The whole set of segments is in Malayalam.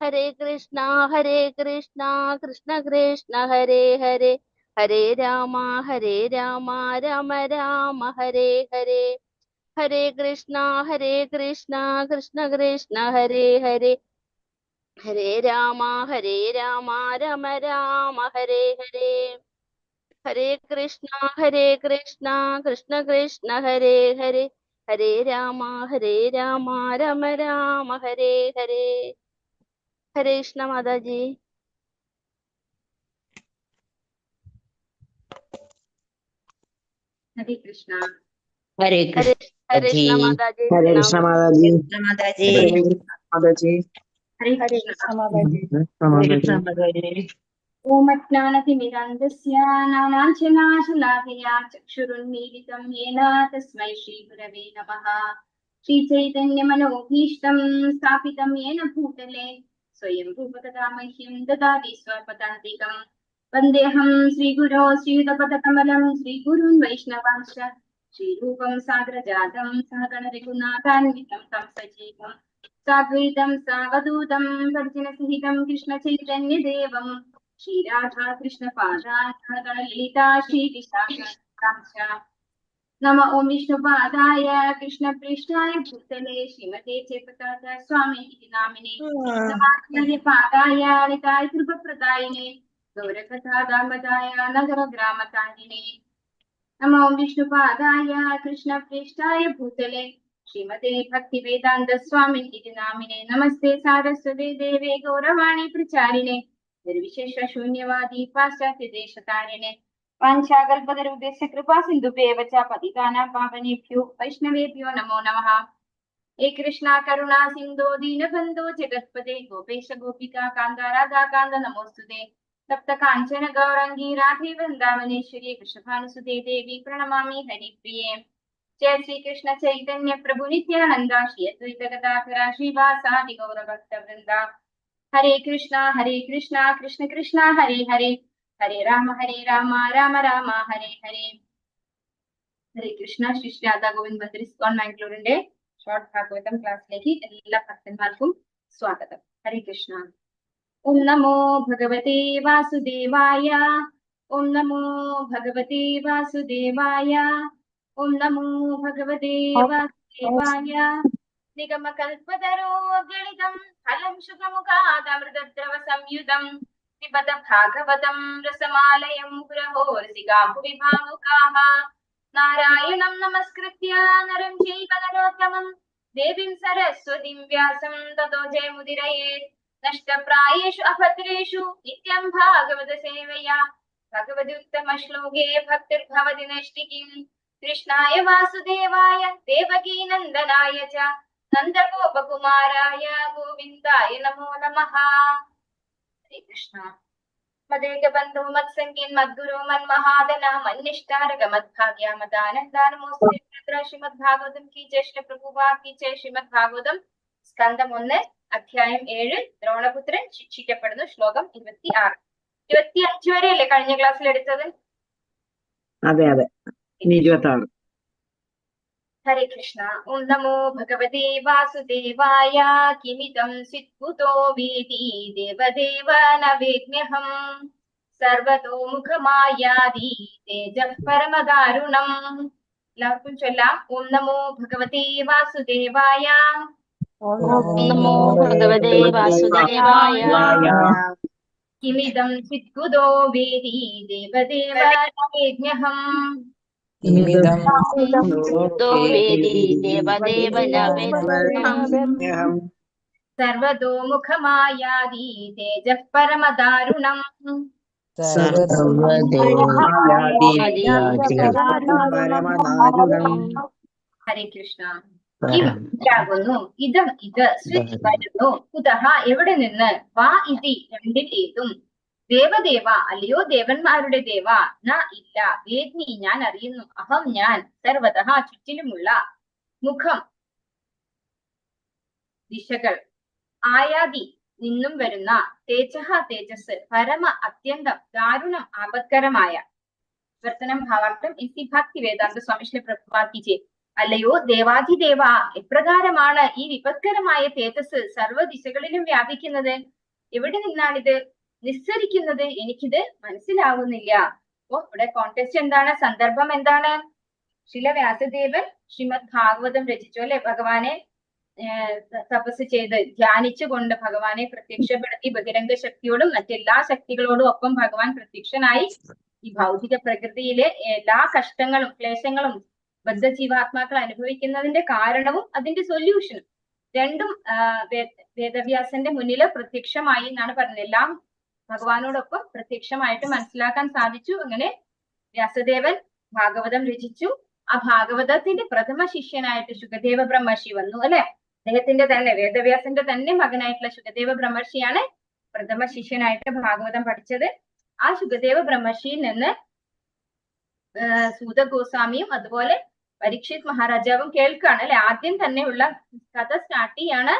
ഹരേ കൃഷ്ണ കൃഷ്ണ കൃഷ്ണ ഹരേ ഹരേ, ഹരേ രാമ രാമ രാമ ഹരേ ഹരേ. ഹരേ കൃഷ്ണ കൃഷ്ണ കൃഷ്ണ ഹരേ ഹരേ, ഹരേ രാമ രാമ രാമ ഹരേ ഹരേ. ഹരേ കൃഷ്ണ കൃഷ്ണ കൃഷ്ണ ഹരേ ഹരേ, ഹരേ രാമ രാമ രാമ ഹരേ ഹരേ. ഹരേ കൃഷ്ണ മാതാജി. ഹരേ കൃഷ്ണ. ഹരേ ഹരേ കൃഷ്ണ കൃഷ്ണ മാതാജി. ഹരേ കൃഷ്ണ മാതാജി. മാതാജി. ഹരേ കൃഷ്ണ മാതാജി. ഹരേ ഹരേ കൃഷ്ണ. കൃഷ്ണ മാതാജി. ഹരേ കൃഷ്ണ മാതാജി. ഓമജ്ഞാനതിമിരാന്ധസ്യ നാനാഞ്ജനാശലാഭയാ ചക്ഷുരുന്മീലിതം യേന തസ്മൈ ശ്രീഗുരവേ നമഃ. ശ്രീചൈതന്യമനോഭീഷ്ടം സ്ഥാപിതം യേന ഭൂതലേ സ്വയം രൂപകഥാ മഹ്യം ദദാതി സ്വപദാന്തികം. വന്ദേഹം ശ്രീഗുരോ ശ്രീയുതപദകമലം ശ്രീഗുരുन् വൈഷ്ണവാംശ്ച ശ്രീരൂപം സാഗ്രജാതം സഹഗണ രഘുനാഥാന്വിതം तं സജീവം സാദ്വൈതം സാവധൂതം പരിജനസഹിതം കൃഷ്ണ ചൈതന്യദേവം ശ്രീരാധാ കൃഷ്ണ പാദാൻ ലളിതാ ശ്രീവിശാഖ. നമ ഓം വിഷ്ണുപാദായ കൃഷ്ണപ്രേഷ്ഠായ ഭൂതലേ ശ്രീമതേ ജയപ്രകാശ സ്വാമി ഇതി നാമിനേ. നമാചാര്യപാദായ നിതായ കൃപപ്രദായിനേ ഗൗരകഥാദാമതായ നഗരഗ്രാമതാരിണേ. നമോ വിഷ്ണുപാദായ കൃഷ്ണപ്രേഷ്ഠായ ഭൂതലേ ശ്രീമതേ ഭക്തിവേദാന്ത സ്വാമി ഇതി നാമിനേ. നമസ്തേ സാരസ്വതേ ദേവേ ഗൗരവാണി പ്രചാരിണേ നിർവിശേഷ ശൂന്യവാദി പാശ്ചാത്യ ദേശതാരിണേ. വാഞ്ചാകൽപതരുഭ്യസ്യ കൃപാ സിന്ധുഭ്യേവ ച പതിതാനാം പാവനേഭ്യോ വൈഷ്ണവേഭ്യോ നമോ നമഃ. ഹേ കൃഷ്ണ കരുണാ സിന്ധോ ദീനബന്ധോ ജഗത്പദേ ഗോപേശ ഗോപികാ കാന്ത രാധാ കാന്ത നമോസ്തുതേ. തപ്ത കാഞ്ചന ഗൗരംഗീ രാധേ വൃന്ദാവനേശ്വരി വൃഷഭാനുസുതേ ദേവി പ്രണമാമി ഹരിപ്രിയേ. ജയ ശ്രീ കൃഷ്ണ ചൈതന്യ പ്രഭു നിത്യാനന്ദ ശ്രീ അദ്വൈത ഗദാധര ശ്രീവാസാദി ഗൗരഭക്ത വൃന്ദ. ഹരേ കൃഷ്ണ കൃഷ്ണ കൃഷ്ണ ഹരേ ഹരേ, ഹരേ രാമ രാമ രാമ ഹരേ ഹരേ. ഹരേ കൃഷ്ണ. ശ്രീ രാധാ ഗോവിന്ദ് മന്ദിർ ഇസ്കോൺ മാംഗ്ലൂരിന്റെ ഷോർട്ട് ഭാഗവതം ക്ലാസ്സിലേക്ക് എല്ലാ ഭക്തന്മാർക്കും സ്വാഗതം. ഹരേ കൃഷ്ണ. ഓം നമോ ഭഗവതേ വാസുദേവായ, ഓം നമോ ഭഗവതേ വാസുദേവായ, ഓം നമോ ഭഗവതേ വാസുദേവായ. നിഗമകൽപതരോഗളിതം ഫലം ശുഖമുഖാദമൃതദ്രവ സംയുതം പിബത ഭാഗവതം രസമാലയം മുഹുരഹോ രസികാ ഭുവി ഭാവുകാഃ. നാരായണം നമസ്കൃത്യ നരം ചൈവ നരോത്തമം ദേവീം സരസ്വതീം വ്യാസം തതോ ജയമുദിരയേത്. നഷ്ടപ്രായേഷു അഭദ്രേഷു നിത്യം ഭാഗവത സേവയാ ഭഗവതുത്തമ ശ്ലോകേ ഭക്തിർഭവതി നൈഷ്ഠികീം. കൃഷ്ണായ വാസുദേവായ ദേവകീ നന്ദനായ ച നന്ദഗോപകുമാരായ ഗോവിന്ദായ നമോ നമഃ. ഹരേ കൃഷ്ണ. മദേകബന്ധോ മത്സംഗീൻ മദ്ഗുരു മന്മഹാദന മന്നിഷ്ടാരക മദ്ഭാഗ്യ മദാനന്ദാനമോസ്തേ. ശ്രീമദ് ഭാഗവതം കി ജയ. ശ്രീ പ്രഭുപാ കി ജയ. ശ്രീമദ് ഭാഗവതം സ്കന്ധം 1 അധ്യായം 7 ദ്രോണപുത്രൻ ശിക്ഷിക്കപ്പെടുന്നു. ശ്ലോകം 26. 25 വരെയല്ലേ കഴിഞ്ഞ ക്ലാസ്സിൽ എടുത്തത്? അതെ അതെ, 26. ഹരേ കൃഷ്ണ. ഓം നമോ ഭഗവതേ വാസുദേവായ. കിമിതം സ്വിത്കുതോ വേദി ദേവദേവ ന വേദ്മ്യഹം. സർവതോ മുഖമായാതി തേജഃ പരമദാരുണം. എല്ലാവർക്കും ചൊല്ലാം. ഓം നമോ ഭഗവതേ വാസുദേവായ. ഓം നമോ ഭഗവതേ വാസുദേവായ. കിമിദം സ്വിത്കുതോ വേദി ദേവദേവ ന വേദ്മ്യഹം. സർവതോ മുഖമായാതി തേജഃ പരമദാരുണം. ഹരേ കൃഷ്ണ. കിം ഇതാകുന്നു, ഇതം ഇത്, സ്വിച്ച് വരുന്നു, കുതഹ എവിടെ നിന്ന്, വാ ഇതി രണ്ടിൽ ഏതും, ദേവദേവ അല്ലയോ ദേവന്മാരുടെ ദേവ, ന ഇല്ല, വേദ്മി ഞാൻ അറിയുന്നു, അഹം ഞാൻ, സർവതഃ ചുറ്റിലുമുള്ള, മുഖം ദിശകൾ, ആയാതി നിന്നും വരുന്ന, തേജഃ തേജസ്, പരമ അത്യന്തം, ദാരുണം ആപത്കരമായ. വർത്തനം ഭാവാർത്ഥം ഇसी भक्ति वेदांत स्वामी श्री प्रभुपाद की जय. അല്ലയോ ദേവാധിദേവ, എപ്രകാരമാണ് ഈ വിപത്കരമായ തേജസ് സർവ്വ ദിശകളിലും വ്യാപിക്കുന്നത്? എവിടെ നിന്നാണിത് നിസ്സരിക്കുന്നത്? എനിക്കിത് മനസ്സിലാവുന്നില്ല. അപ്പോ ഇവിടെ കോണ്ടെക്സ്റ്റ് എന്താണ്, സന്ദർഭം എന്താണ്? ശില വ്യാസദേവൻ ശ്രീമദ് ഭാഗവതം രചിച്ചു അല്ലെ, ഭഗവാനെ തപസ് ചെയ്ത് ധ്യാനിച്ചുകൊണ്ട് ഭഗവാനെ പ്രത്യക്ഷപ്പെടുത്തി ബഹിരംഗ ശക്തിയോടും മറ്റെല്ലാ ശക്തികളോടും ഒപ്പം ഭഗവാൻ പ്രത്യക്ഷനായി ഈ ഭൗതിക പ്രകൃതിയിലെ എല്ലാ കഷ്ടങ്ങളും ക്ലേശങ്ങളും ബദ്ധജീവാത്മാക്കൾ അനുഭവിക്കുന്നതിന്റെ കാരണവും അതിന്റെ സൊല്യൂഷനും രണ്ടും വേദവ്യാസന്റെ മുന്നിൽ പ്രത്യക്ഷമായി എന്നാണ് പറയുന്നത്. എല്ലാം ഭഗവാനോടൊപ്പം പ്രത്യക്ഷമായിട്ട് മനസ്സിലാക്കാൻ സാധിച്ചു. അങ്ങനെ വ്യാസദേവൻ ഭാഗവതം രചിച്ചു. ആ ഭാഗവതത്തിന്റെ പ്രഥമ ശിഷ്യനായിട്ട് ശുകദേവ ബ്രഹ്മർഷി വന്നു അല്ലെ. അദ്ദേഹത്തിന്റെ തന്നെ വേദവ്യാസന്റെ തന്നെ മകനായിട്ടുള്ള ശുകദേവ ബ്രഹ്മർഷിയാണ് പ്രഥമ ശിഷ്യനായിട്ട് ഭാഗവതം പഠിച്ചത്. ആ ശുകദേവ ബ്രഹ്മർഷിയിൽ നിന്ന് സൂത ഗോസ്വാമിയും അതുപോലെ പരീക്ഷിത് മഹാരാജാവും കേൾക്കാണ് അല്ലെ. ആദ്യം തന്നെയുള്ള കഥ സ്റ്റാർട്ട് ചെയ്യാണ്,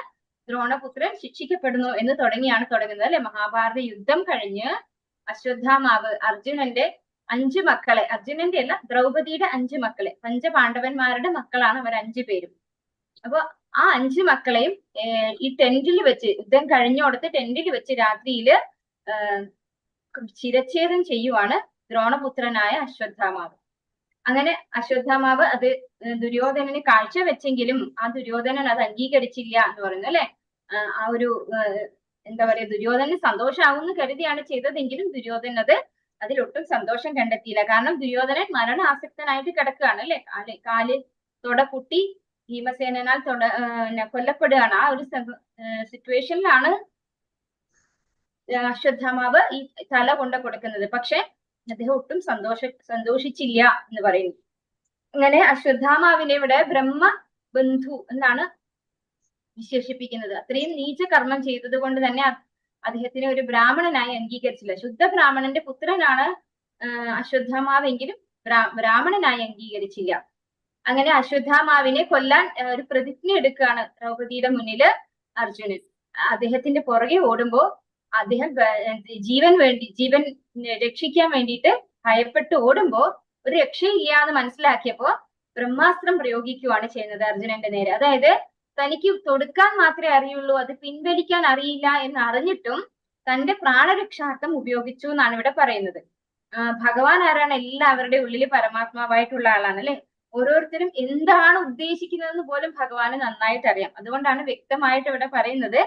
ദ്രോണപുത്രൻ ശിക്ഷിക്കപ്പെടുന്നു എന്ന് തുടങ്ങുന്നത് അല്ലെ. മഹാഭാരത യുദ്ധം കഴിഞ്ഞ് അശ്വത്ഥാമാവ് അർജുനന്റെ 5 മക്കളെ, അർജുനന്റെ അല്ല ദ്രൗപദിയുടെ 5 മക്കളെ, പഞ്ചപാണ്ഡവന്മാരുടെ മക്കളാണ് അവർ 5 പേരും. അപ്പൊ ആ 5 മക്കളെയും ഈ ടെന്റിൽ വെച്ച്, യുദ്ധം കഴിഞ്ഞോടത്ത് ടെന്റിൽ വെച്ച് രാത്രിയില് ശിരച്ഛേദം ചെയ്യുവാണ് ദ്രോണപുത്രനായ അശ്വത്ഥാമാവ്. അങ്ങനെ അശ്വത്ഥാമാവ് അത് ദുര്യോധനന് കാഴ്ച വെച്ചെങ്കിലും ആ ദുര്യോധനൻ അത് അംഗീകരിച്ചില്ല എന്ന് പറയുന്നു അല്ലെ. ആ ഒരു എന്താ പറയാ, ദുര്യോധനന് സന്തോഷാവുമെന്ന് കരുതിയാണ് ചെയ്തതെങ്കിലും ദുര്യോധനൻ അതിലൊട്ടും സന്തോഷം കണ്ടെത്തിയില്ല. കാരണം ദുര്യോധനൻ മരണാസക്തനായിട്ട് കിടക്കുകയാണ് അല്ലെ. കാല് തൊട പൊട്ടി ഭീമസേനാൽ കൊല്ലപ്പെടുകയാണ്. ആ ഒരു സിറ്റുവേഷനിലാണ് അശ്വത്ഥാമാവ് ഈ തല കൊണ്ട് കൊടുക്കുന്നത്. പക്ഷെ അദ്ദേഹം ഒട്ടും സന്തോഷിച്ചില്ല എന്ന് പറയുന്നു. അങ്ങനെ അശ്വത്ഥാമാവിനെ ഇവിടെ ബ്രഹ്മബന്ധു എന്നാണ് വിശേഷിപ്പിക്കുന്നത്. അത്രയും നീച കർമ്മം ചെയ്തത് കൊണ്ട് തന്നെ അദ്ദേഹത്തിനെ ഒരു ബ്രാഹ്മണനായി അംഗീകരിച്ചില്ല. ശുദ്ധ ബ്രാഹ്മണന്റെ പുത്രനാണ് അശ്വത്ഥാമാവെങ്കിലും ബ്രാഹ്മണനായി അംഗീകരിച്ചില്ല. അങ്ങനെ അശ്വത്ഥാമാവിനെ കൊല്ലാൻ ഒരു പ്രതിജ്ഞ എടുക്കുകയാണ് ദ്രൗപദിയുടെ മുന്നില് അർജുനൻ. അദ്ദേഹത്തിന്റെ പുറകെ ഓടുമ്പോ അദ്ദേഹം ജീവൻ രക്ഷിക്കാൻ വേണ്ടിയിട്ട് ഭയപ്പെട്ട് ഓടുമ്പോ ഒരു രക്ഷയില്ല എന്ന് മനസ്സിലാക്കിയപ്പോ ബ്രഹ്മാസ്ത്രം പ്രയോഗിക്കുകയാണ് ചെയ്യുന്നത് അർജുനന്റെ നേരെ. അതായത് തനിക്ക് തൊടുക്കാൻ മാത്രമേ അറിയുള്ളൂ, അത് പിൻവലിക്കാൻ അറിയില്ല എന്ന് അറിഞ്ഞിട്ടും തന്റെ പ്രാണരക്ഷാർത്ഥം ഉപയോഗിച്ചു എന്നാണ് ഇവിടെ പറയുന്നത്. ഭഗവാൻ ആരാണ്? എല്ലാവരുടെ ഉള്ളിൽ പരമാത്മാവായിട്ടുള്ള ആളാണ് അല്ലെ. ഓരോരുത്തരും എന്താണ് ഉദ്ദേശിക്കുന്നതെന്ന് പോലും ഭഗവാന് നന്നായിട്ട് അറിയാം. അതുകൊണ്ടാണ് വ്യക്തമായിട്ട് ഇവിടെ പറയുന്നത്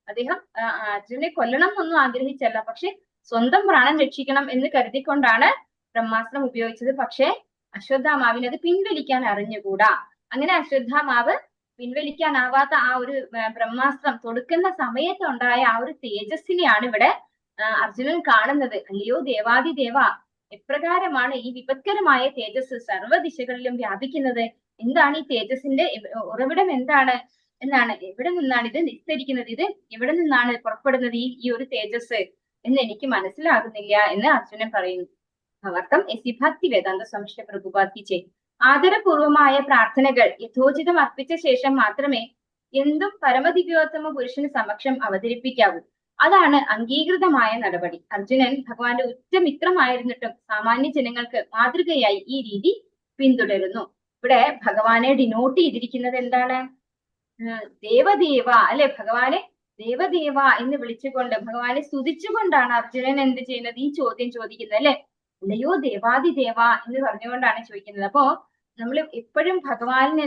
അദ്ദേഹം അർജുനെ കൊല്ലണം എന്നൊന്നും ആഗ്രഹിച്ചല്ല, പക്ഷെ സ്വന്തം പ്രാണൻ രക്ഷിക്കണം എന്ന് കരുതിക്കൊണ്ടാണ് ബ്രഹ്മാസ്ത്രം ഉപയോഗിച്ചത്. പക്ഷെ അശ്വത്ഥാമാവിന് അത് പിൻവലിക്കാൻ അറിഞ്ഞുകൂടാ. അങ്ങനെ അശ്വത്ഥാമാവ് പിൻവലിക്കാനാവാത്ത ആ ഒരു ബ്രഹ്മാസ്ത്രം തൊടുക്കുന്ന സമയത്തുണ്ടായ ആ ഒരു തേജസ്സിനെയാണ് ഇവിടെ അർജുനൻ കാണുന്നത്. അല്ലയോ ദേവാദിദേവ, എപ്രകാരമാണ് ഈ വിപത്കരമായ തേജസ് സർവ്വ ദിശകളിലും വ്യാപിക്കുന്നത്? എന്താണ് ഈ തേജസ്സിന്റെ ഉറവിടം എന്നാണ്? എവിടെ നിന്നാണ് ഇത് നിസ്തരിക്കുന്നത്? ഇത് എവിടെ നിന്നാണ് പുറപ്പെടുന്നത് ഈ ഒരു തേജസ് എന്ന് എനിക്ക് മനസ്സിലാകുന്നില്ല എന്ന് അർജുനൻ പറയുന്നു. ഭക്തം എസി ഭക്തി വേദാന്ത സംശയ പ്രഭുപാത്തിച്ചേ. ആദരപൂർവമായ പ്രാർത്ഥനകൾ യഥോചിതം അർപ്പിച്ച ശേഷം മാത്രമേ എന്തും പരമദിവ്യോത്തമ പുരുഷന് സമക്ഷം അവതരിപ്പിക്കാവൂ. അതാണ് അംഗീകൃതമായ നടപടി. അർജുനൻ ഭഗവാന്റെ ഉറ്റമിത്രമായിരുന്നിട്ടും സാമാന്യ ജനങ്ങൾക്ക് മാതൃകയായി ഈ രീതി പിന്തുടരുന്നു. ഇവിടെ ഭഗവാനെ ഡിനോട്ട് ചെയ്തിരിക്കുന്നത് എന്താണ്? ദേവദേവ അല്ലെ. ഭഗവാനെ ദേവദേവ എന്ന് വിളിച്ചുകൊണ്ട് ഭഗവാനെ സ്തുതിച്ചുകൊണ്ടാണ് അർജുനൻ എന്ത് ചെയ്യുന്നത്? ഈ ചോദ്യം ചോദിക്കുന്നത് അല്ലെ. അല്ലയോ ദേവാദിദേവ എന്ന് പറഞ്ഞുകൊണ്ടാണ് ചോദിക്കുന്നത്. അപ്പോ നമ്മൾ എപ്പോഴും ഭഗവാന്റെ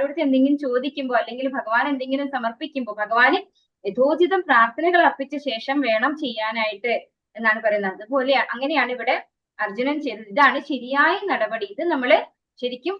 അടുത്ത് എന്തെങ്കിലും ചോദിക്കുമ്പോ അല്ലെങ്കിൽ ഭഗവാൻ എന്തെങ്കിലും സമർപ്പിക്കുമ്പോ ഭഗവാന് യഥോചിതം പ്രാർത്ഥനകൾ അർപ്പിച്ച ശേഷം വേണം ചെയ്യാനായിട്ട് എന്നാണ് പറയുന്നത്. അതുപോലെ അങ്ങനെയാണ് ഇവിടെ അർജുനൻ ചെയ്തത്. ഇതാണ് ശരിയായ നടപടി. ഇത് നമ്മള് ശരിക്കും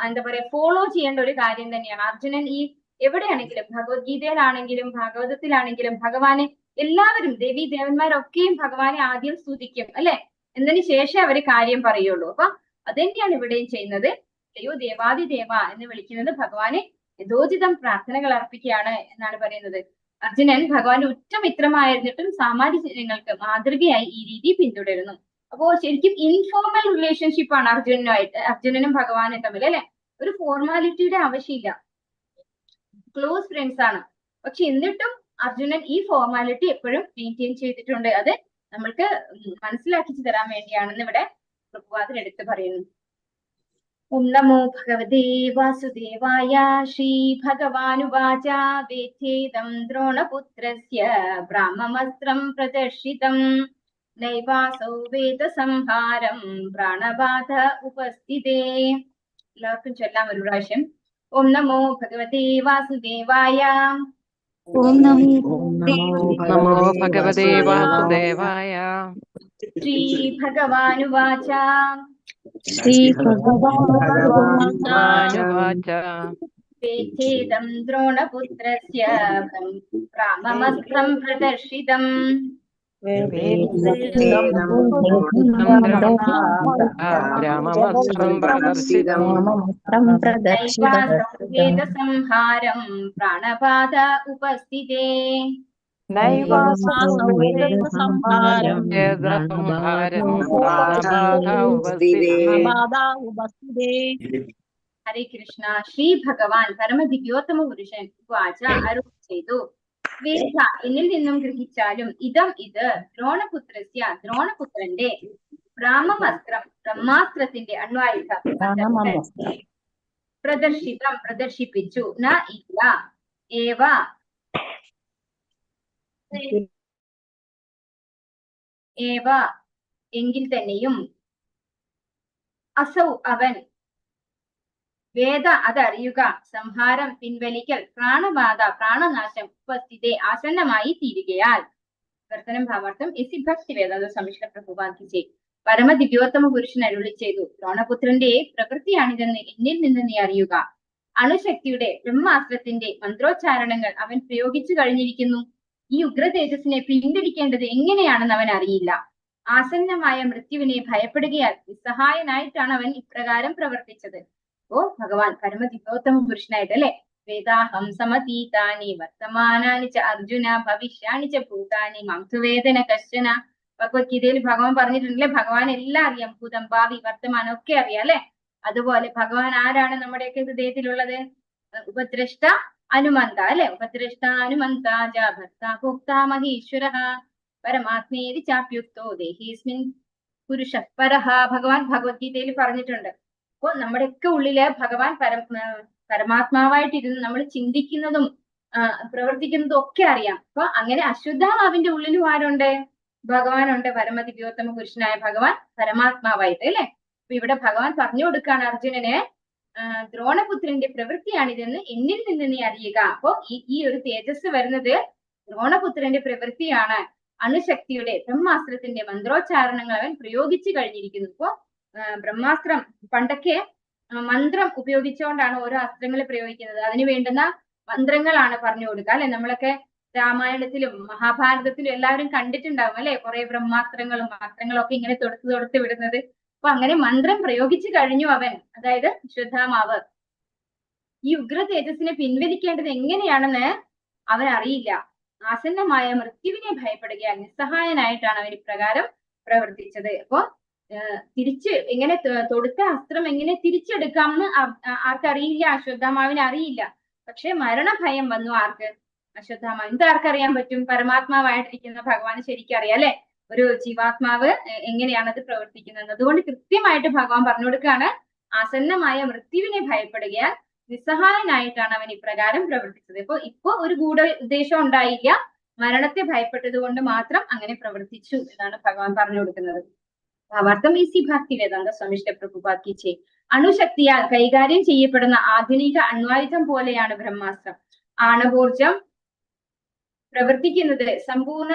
എന്താ പറയാ ഫോളോ ചെയ്യേണ്ട ഒരു കാര്യം തന്നെയാണ്. അർജുനൻ ഈ എവിടെയാണെങ്കിലും ഭഗവത്ഗീതയിലാണെങ്കിലും ഭാഗവതത്തിലാണെങ്കിലും ഭഗവാനെ എല്ലാവരും ദേവീ ദേവന്മാരൊക്കെയും ഭഗവാനെ ആദ്യം സ്തുതിക്കും അല്ലെ. എന്നതിന് ശേഷം അവര് കാര്യം പറയുള്ളൂ. അപ്പൊ അതുതന്നെയാണ് ഇവിടെയും ചെയ്യുന്നത്. അയ്യോ ദേവാദിദേവ എന്ന് വിളിക്കുന്നത് ഭഗവാനെ യഥോചിതം പ്രാർത്ഥനകൾ അർപ്പിക്കുകയാണ് എന്നാണ് പറയുന്നത്. അർജുനൻ ഭഗവാന്റെ ഉറ്റമിത്രമായിരുന്നിട്ടും സാമാന്യ ജനങ്ങൾക്ക് മാതൃകയായി ഈ രീതി പിന്തുടരുന്നു. അപ്പോ ശരിക്കും ഇൻഫോർമൽ റിലേഷൻഷിപ്പ് ആണ് അർജുനനും ഭഗവാനും തമ്മിൽ അല്ലെ. ഒരു ഫോർമാലിറ്റിയുടെ ആവശ്യമില്ല, ക്ലോസ് ഫ്രണ്ട്സ് ആണ്. പക്ഷെ എന്നിട്ടും അർജുനൻ ഈ ഫോർമാലിറ്റി എപ്പോഴും മെയിൻറ്റെയിൻ ചെയ്തിട്ടുണ്ട്. അത് നമ്മൾക്ക് മനസ്സിലാക്കിച്ചു തരാൻ വേണ്ടിയാണെന്ന് ഇവിടെ പ്രഭുപാദൻ എടുത്തു പറയുന്നു. ഓം നമോ ഭഗവതേ വാസുദേവായ. ശ്രീഭഗവാനുവാച വേദ്യേദം ദ്രോണപുത്രസ്യ ബ്രാഹ്മമസ്ത്രം പ്രദർശിതം നൈവാസൗ വേദസംഹാരം പ്രാണബാധ ഉപസ്ഥിതേ. എല്ലാവർക്കും ചൊല്ലാം ഒരു പ്രാവശ്യം. ഓം നമോ ഭഗവതേ വാസുദേവായ. ഓം നമോ നമോ ഭഗവതേ വാസുദേവായ. ശ്രീഭഗവാനുവാച ശ്രീഭഗവാനുവാച വേദ്യേദം ദ്രോണപുത്രസ്യ ബ്രാഹ്മമസ്ത്രം പ്രദർശിതം ബ്രാഹ്മമസ്ത്രം പ്രദർശിതം നൈവാസൗ വേദസംഹാരം പ്രാണബാധ ഉപസ്ഥിതേ. വേദസംഹാരം വേദസംഹാരം ഉപസ്ഥിതേ. ഹരേ കൃഷ്ണ. ശ്രീ ഭഗവാൻ പരമദിവ്യോത്തമ പുരുഷൻ വാച അരുൾ ചെയ്തു. വേദ എന്നിൽ നിന്നും ഗ്രഹിച്ചാലും ഇതം ഇത് ദ്രോണപുത്രസ്യ ദ്രോണപുത്രന്റെ ബ്രാഹ്മമസ്ത്രം ബ്രഹ്മാസ്ത്രത്തിന്റെ അണ്വായുധം പ്രദർശിതം പ്രദർശിപ്പിച്ചു. ന ഇല്ല ഏവ ഏവ എങ്കിൽ തന്നെയും അസൗ അവൻ വേദ അതറിയുക സംഹാരം പിൻവലിക്കൽ പ്രാണബാധ പ്രാണനാശം ഉപസ്ഥിതേ ആസന്നമായി തീരുകയാൽ. വർത്തനം ഭാവാർത്ഥം എസി ഭക്തി വേദാന്ത സമിഷ്ണ പ്രഭുപാധിച്ചേ. പരമദിവ്യോത്തമ പുരുഷൻ അരുളി ചെയ്തു. ദ്രോണപുത്രന്റെ പ്രവൃത്തിയാണിതെന്ന് എന്നിൽ നിന്ന് നീ അറിയുക. അണുശക്തിയുടെ ബ്രഹ്മാസ്ത്രത്തിന്റെ മന്ത്രോച്ചാരണങ്ങൾ അവൻ പ്രയോഗിച്ചു കഴിഞ്ഞിരിക്കുന്നു. ഈ ഉഗ്ര തേജസ്സിനെ പിന്തിരിക്കേണ്ടത് എങ്ങനെയാണെന്ന് അവൻ അറിയില്ല. ആസന്നമായ മൃത്യുവിനെ ഭയപ്പെടുകയാൽ നിസ്സഹായനായിട്ടാണ് അവൻ ഇപ്രകാരം പ്രവർത്തിച്ചത്. ഓ ഭഗവാൻ പരമദിവ്യോത്തമ പുരുഷനായിട്ട് അല്ലെ. വേദാഹം സമതീതാനി വർത്തമാനാനി ച അർജുന ഭവിഷ്യാണി ച ഭൂതാനി മംസുവേദന കശ്ചന. ഭഗവത്ഗീതയിൽ ഭഗവാൻ പറഞ്ഞിട്ടുണ്ടല്ലേ, ഭഗവാൻ എല്ലാം അറിയാം, ഭൂതം ഭാവി വർത്തമാനം ഒക്കെ അറിയാം അല്ലെ. അതുപോലെ ഭഗവാൻ ആരാണ് നമ്മുടെയൊക്കെ ഹൃദയത്തിലുള്ളത്? ഉപദ്രഷ്ട അനുമന്ത അല്ലെ. ഉപദ്രഷ്ട അനുമന്ത ജ ഭർത്ത ഭോക്ത മഹേശ്വര പരമാത്മേതി ചാപ്യുക്തോ ദേഹീസ്മിൻ പുരുഷ പരഹ. ഭഗവാൻ ഭഗവത്ഗീതയിൽ പറഞ്ഞിട്ടുണ്ട്. അപ്പൊ നമ്മുടെയൊക്കെ ഉള്ളില് ഭഗവാൻ പരമാത്മാവായിട്ടിരുന്ന് നമ്മൾ ചിന്തിക്കുന്നതും പ്രവർത്തിക്കുന്നതും ഒക്കെ അറിയാം. അപ്പൊ അങ്ങനെ അശ്വത്ഥാമാവിന്റെ ഉള്ളിലും ആരുണ്ട്? ഭഗവാനുണ്ട്. പരമദിവ്യോത്തമ പുരുഷനായ ഭഗവാൻ പരമാത്മാവായിട്ട് അല്ലെ. അപ്പൊ ഇവിടെ ഭഗവാൻ പറഞ്ഞു കൊടുക്കുകയാണ് അർജുനന്, ദ്രോണപുത്രന്റെ പ്രവൃത്തിയാണിതെന്ന് എന്നിൽ നിന്ന് നീ അറിയുക. അപ്പൊ ഈ ഒരു തേജസ് വരുന്നത് ദ്രോണപുത്രന്റെ പ്രവൃത്തിയാണ്. അണുശക്തിയുടെ ബ്രഹ്മാസ്ത്രത്തിന്റെ മന്ത്രോച്ചാരണങ്ങൾ അവൻ പ്രയോഗിച്ചു കഴിഞ്ഞിരിക്കുന്നു. ഇപ്പൊ ബ്രഹ്മാസ്ത്രം പണ്ടൊക്കെ മന്ത്രം ഉപയോഗിച്ചുകൊണ്ടാണ് ഓരോ അസ്ത്രങ്ങൾ പ്രയോഗിക്കുന്നത്. അതിന് വേണ്ടുന്ന മന്ത്രങ്ങളാണ് പറഞ്ഞു കൊടുക്കുക അല്ലെ. നമ്മളൊക്കെ രാമായണത്തിലും മഹാഭാരതത്തിലും എല്ലാവരും കണ്ടിട്ടുണ്ടാവും അല്ലെ, കുറെ ബ്രഹ്മാസ്ത്രങ്ങളും അസ്ത്രങ്ങളും ഒക്കെ ഇങ്ങനെ തൊടുത്ത് വിടുന്നത്. അപ്പൊ അങ്ങനെ മന്ത്രം പ്രയോഗിച്ചു കഴിഞ്ഞു അവൻ, അതായത് അശ്വത്ഥാമാവ്. ഈ ഉഗ്ര തേജസ്സിനെ പിൻവലിക്കേണ്ടത് എങ്ങനെയാണെന്ന് അവൻ അറിയില്ല. ആസന്നമായ മൃത്യുവിനെ ഭയപ്പെടുകയാൽ നിസ്സഹായനായിട്ടാണ് അവൻ ഇപ്രകാരം പ്രവർത്തിച്ചത്. അപ്പൊ തിരിച്ച് എങ്ങനെ തൊടുത്ത അസ്ത്രം എങ്ങനെ തിരിച്ചെടുക്കാമെന്ന് ആർക്കറിയില്ല, അശ്വത്ഥാമാവിന് അറിയില്ല. പക്ഷെ മരണഭയം വന്നു ആർക്ക്? അശ്വത്ഥാമാവ്. ഇത് ആർക്കറിയാൻ പറ്റും? പരമാത്മാവായിട്ടിരിക്കുന്ന ഭഗവാന് ശരിക്കും അറിയാം അല്ലെ, ഒരു ജീവാത്മാവ് എങ്ങനെയാണ് അത് പ്രവർത്തിക്കുന്നത്. അതുകൊണ്ട് കൃത്യമായിട്ട് ഭഗവാൻ പറഞ്ഞു കൊടുക്കുകയാണ്, ആസന്നമായ മൃത്യുവിനെ ഭയപ്പെടുകയാൽ നിസ്സഹായനായിട്ടാണ് അവൻ ഇപ്രകാരം പ്രവർത്തിച്ചത്. ഇപ്പൊ ഒരു ഗൂഢ ഉദ്ദേശം ഉണ്ടായില്ല, മരണത്തെ ഭയപ്പെട്ടത് കൊണ്ട് മാത്രം അങ്ങനെ പ്രവർത്തിച്ചു എന്നാണ് ഭഗവാൻ പറഞ്ഞു കൊടുക്കുന്നത്. ഭാവാർത്ഥം ഈസി ഭക്തി വേദാന്ത സ്വാമിഷ്ഠ പ്രഭുപാദിച്ചേ. അണുശക്തിയാൽ കൈകാര്യം ചെയ്യപ്പെടുന്ന ആധുനിക അണ്വായുധം പോലെയാണ് ബ്രഹ്മാസ്ത്രം. ആണവോർജം പ്രവർത്തിക്കുന്നത് സമ്പൂർണ്ണ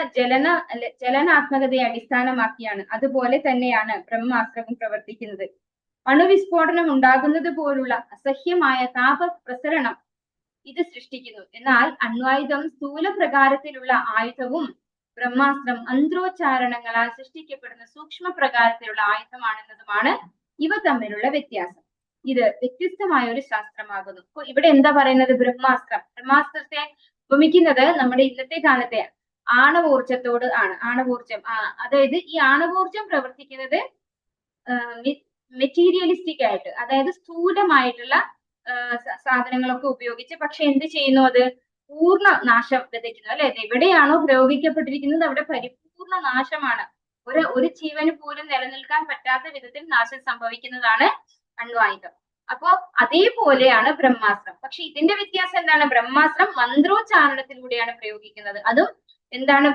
ചലനാത്മകതയെ അടിസ്ഥാനമാക്കിയാണ്. അതുപോലെ തന്നെയാണ് ബ്രഹ്മാസ്ത്രവും പ്രവർത്തിക്കുന്നത്. അണുവിസ്ഫോടനം ഉണ്ടാകുന്നത് പോലുള്ള അസഹ്യമായ താപപ്രസരണം ഇത് സൃഷ്ടിക്കുന്നു. എന്നാൽ അണ്വായുധം സ്ഥൂല പ്രകാരത്തിലുള്ള ആയുധവും ബ്രഹ്മാസ്ത്രം മന്ത്രോച്ചാരണങ്ങളാൽ സൃഷ്ടിക്കപ്പെടുന്ന സൂക്ഷ്മ പ്രകാരത്തിലുള്ള ആയുധമാണെന്നതുമാണ് ഇവ തമ്മിലുള്ള വ്യത്യാസം. ഇത് വ്യത്യസ്തമായ ഒരു ശാസ്ത്രമാകുന്നു. അപ്പൊ ഇവിടെ എന്താ പറയുന്നത്? ബ്രഹ്മാസ്ത്രത്തെ ഉപമിക്കുന്നത് നമ്മുടെ ഇന്നത്തെ കാലത്തെ ആണവോർജത്തോട് ആണ്. ആണവോർജം, അതായത് ഈ ആണവോർജം പ്രവർത്തിക്കുന്നത് മെറ്റീരിയലിസ്റ്റിക് ആയിട്ട്, അതായത് സ്ഥൂലമായിട്ടുള്ള സാധനങ്ങളൊക്കെ ഉപയോഗിച്ച്. പക്ഷെ എന്ത് ചെയ്യുന്നു? അത് പൂർണ്ണ നാശം വിതയ്ക്കുന്നു അല്ലെ. എവിടെയാണോ പ്രയോഗിക്കപ്പെട്ടിരിക്കുന്നത് അവിടെ പരിപൂർണ നാശമാണ്. ഒരു ജീവന് പോലും നിലനിൽക്കാൻ പറ്റാത്ത വിധത്തിൽ നാശം സംഭവിക്കുന്നതാണ് അണ്വായുധം. അപ്പോ അതേപോലെയാണ് ബ്രഹ്മാസ്ത്രം. പക്ഷെ ഇതിന്റെ വ്യത്യാസം എന്താണ്? ബ്രഹ്മാസ്ത്രം മന്ത്രോച്ചാരണത്തിലൂടെയാണ് പ്രയോഗിക്കുന്നത്. അതും എന്താണ്,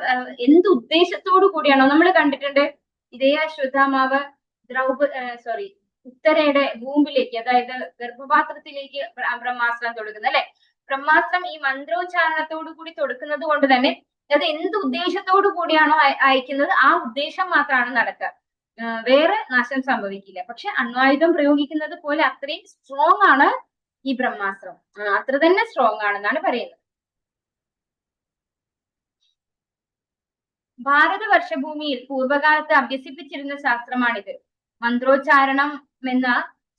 എന്ത് ഉദ്ദേശത്തോടു കൂടിയാണോ? നമ്മൾ കണ്ടിട്ടുണ്ട് ഇതേ അശ്വത്ഥാമാവ് ഉത്തരയുടെ ഭൂമിയിലേക്ക്, അതായത് ഗർഭപാത്രത്തിലേക്ക് ബ്രഹ്മാസ്ത്രം തൊടുക്കുന്നത് അല്ലെ. ബ്രഹ്മാസ്ത്രം ഈ മന്ത്രോച്ചാരണത്തോടു കൂടി തൊടുക്കുന്നത് കൊണ്ട് തന്നെ അത് എന്ത് ഉദ്ദേശത്തോടു കൂടിയാണോ അയക്കുന്നത് ആ ഉദ്ദേശം മാത്രമാണ് നടക്കുക, വേറെ നാശം സംഭവിക്കില്ല. പക്ഷെ അണ്വായുധം പ്രയോഗിക്കുന്നത് പോലെ അത്രയും സ്ട്രോങ് ആണ് ഈ ബ്രഹ്മാസ്ത്രം, അത്ര തന്നെ സ്ട്രോങ് ആണെന്നാണ് പറയുന്നത്. ഭാരത വർഷഭൂമിയിൽ പൂർവ്വകാലത്ത് അഭ്യസിപ്പിച്ചിരുന്ന ശാസ്ത്രമാണിത്. മന്ത്രോച്ചാരണം എന്ന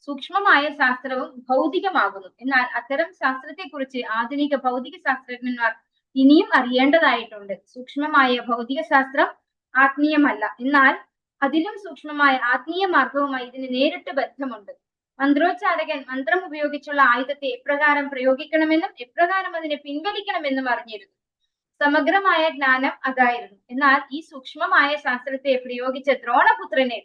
സൂക്ഷ്മമായ ശാസ്ത്രവും ഭൗതികമാകുന്നു. എന്നാൽ അത്തരം ശാസ്ത്രത്തെക്കുറിച്ച് ആധുനിക ഭൗതിക ശാസ്ത്രജ്ഞന്മാർ ഇനിയും അറിയേണ്ടതായിട്ടുണ്ട്. സൂക്ഷ്മമായ ഭൗതിക ശാസ്ത്രം ആത്മീയമല്ല, എന്നാൽ അതിലും സൂക്ഷ്മമായ ആത്മീയ മാർഗവുമായി ഇതിന് നേരിട്ട് ബന്ധമുണ്ട്. മന്ത്രോച്ചാരകൻ മന്ത്രം ഉപയോഗിച്ചുള്ള ആയുധത്തെ എപ്രകാരം പ്രയോഗിക്കണമെന്നും എപ്രകാരം അതിനെ പിൻവലിക്കണമെന്നും അറിഞ്ഞിരുന്നു. സമഗ്രമായ ജ്ഞാനം അതായിരുന്നു. എന്നാൽ ഈ സൂക്ഷ്മമായ ശാസ്ത്രത്തെ പ്രയോഗിച്ച ദ്രോണപുത്രന്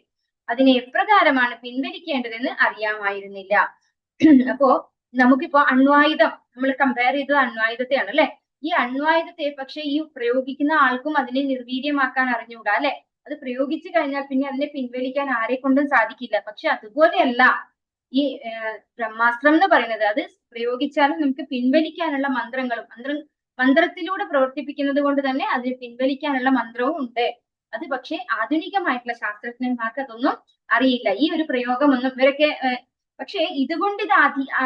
അതിനെ എപ്രകാരമാണ് പിൻവലിക്കേണ്ടതെന്ന് അറിയാമായിരുന്നില്ല. അപ്പോ നമുക്കിപ്പോ അണ്വായുധം നമ്മൾ കമ്പയർ ചെയ്തത് അണ്വായുധത്തെയാണ് അല്ലെ. ഈ അണ്വായുധത്തെ പക്ഷെ ഈ പ്രയോഗിക്കുന്ന ആൾക്കും അതിനെ നിർവീര്യമാക്കാൻ അറിഞ്ഞുകൂടാ അല്ലെ. അത് പ്രയോഗിച്ചു കഴിഞ്ഞാൽ പിന്നെ അതിനെ പിൻവലിക്കാൻ ആരെ കൊണ്ടും സാധിക്കില്ല. പക്ഷെ അതുപോലെയല്ല ഈ ബ്രഹ്മാസ്ത്രം എന്ന് പറയുന്നത്. അത് പ്രയോഗിച്ചാലും നമുക്ക് പിൻവലിക്കാനുള്ള മന്ത്രത്തിലൂടെ പ്രവർത്തിപ്പിക്കുന്നത് കൊണ്ട് തന്നെ അതിന് പിൻവലിക്കാനുള്ള മന്ത്രവും ഉണ്ട്. അത് പക്ഷെ ആധുനികമായിട്ടുള്ള ശാസ്ത്രജ്ഞന്മാർക്ക് അതൊന്നും അറിയില്ല. ഈ ഒരു പ്രയോഗമൊന്നും ഇവരൊക്കെ പക്ഷെ ഇതുകൊണ്ട് ഇത്